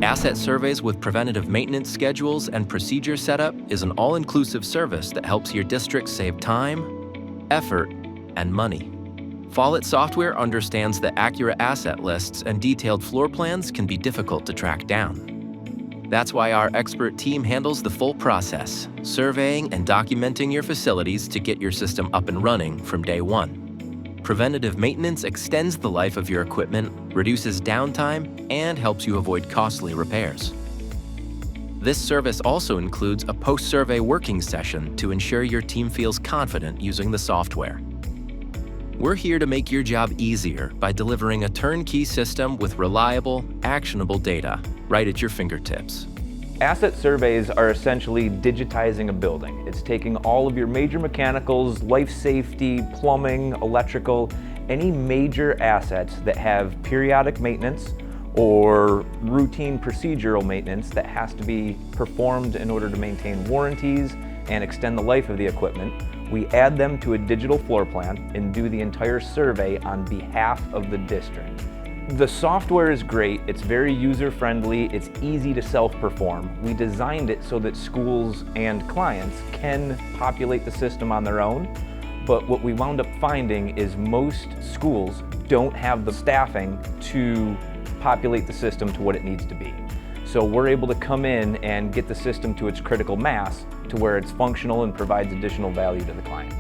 Asset surveys with preventative maintenance schedules and procedure setup is an all-inclusive service that helps your district save time, effort, and money. Follett software understands that accurate asset lists and detailed floor plans can be difficult to track down. That's why our expert team handles the full process, surveying and documenting your facilities to get your system up and running from day one. Preventative maintenance extends the life of your equipment, reduces downtime, and helps you avoid costly repairs. This service also includes a post-survey working session to ensure your team feels confident using the software. We're here to make your job easier by delivering a turnkey system with reliable, actionable data right at your fingertips. Asset surveys are essentially digitizing a building. It's taking all of your major mechanicals, life safety, plumbing, electrical, any major assets that have periodic maintenance or routine procedural maintenance that has to be performed in order to maintain warranties and extend the life of the equipment. We add them to a digital floor plan and do the entire survey on behalf of the district. The software is great, it's very user-friendly, it's easy to self-perform. We designed it so that schools and clients can populate the system on their own, but what we wound up finding is most schools don't have the staffing to populate the system to what it needs to be. So we're able to come in and get the system to its critical mass to where it's functional and provides additional value to the client.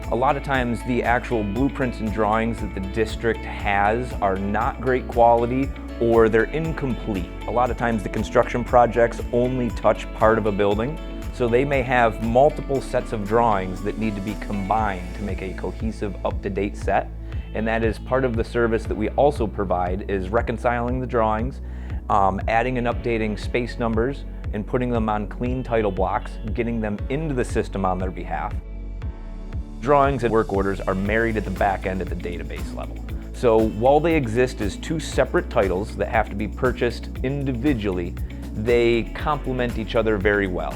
A lot of times the actual blueprints and drawings that the district has are not great quality or they're incomplete. A lot of times the construction projects only touch part of a building, so they may have multiple sets of drawings that need to be combined to make a cohesive, up-to-date set. And that is part of the service that we also provide is reconciling the drawings, adding and updating space numbers, and putting them on clean title blocks, getting them into the system on their behalf. Drawings and work orders are married at the back end at the database level. So while they exist as two separate titles that have to be purchased individually, they complement each other very well.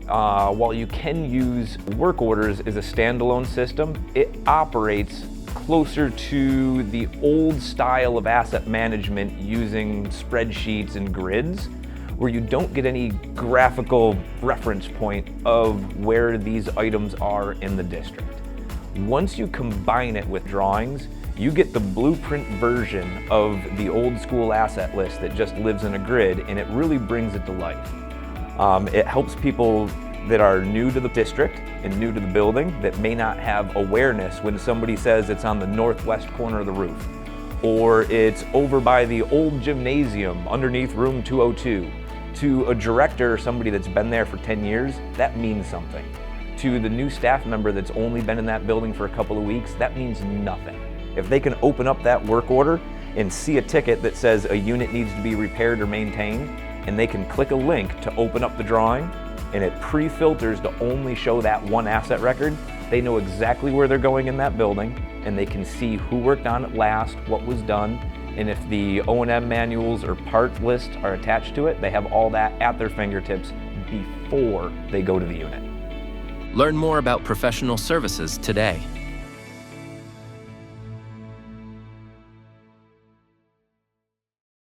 While you can use work orders as a standalone system, it operates closer to the old style of asset management using spreadsheets and grids, where you don't get any graphical reference point of where these items are in the district. Once you combine it with drawings, you get the blueprint version of the old school asset list that just lives in a grid, and it really brings it to life. It helps people that are new to the district and new to the building that may not have awareness when somebody says it's on the northwest corner of the roof, or it's over by the old gymnasium underneath room 202. To a director or somebody that's been there for 10 years, that means something. To the new staff member that's only been in that building for a couple of weeks, that means nothing. If they can open up that work order and see a ticket that says a unit needs to be repaired or maintained, and they can click a link to open up the drawing, and it pre-filters to only show that one asset record, they know exactly where they're going in that building, and they can see who worked on it last, what was done, and if the O&M manuals or part lists are attached to it, they have all that at their fingertips before they go to the unit. Learn more about professional services today.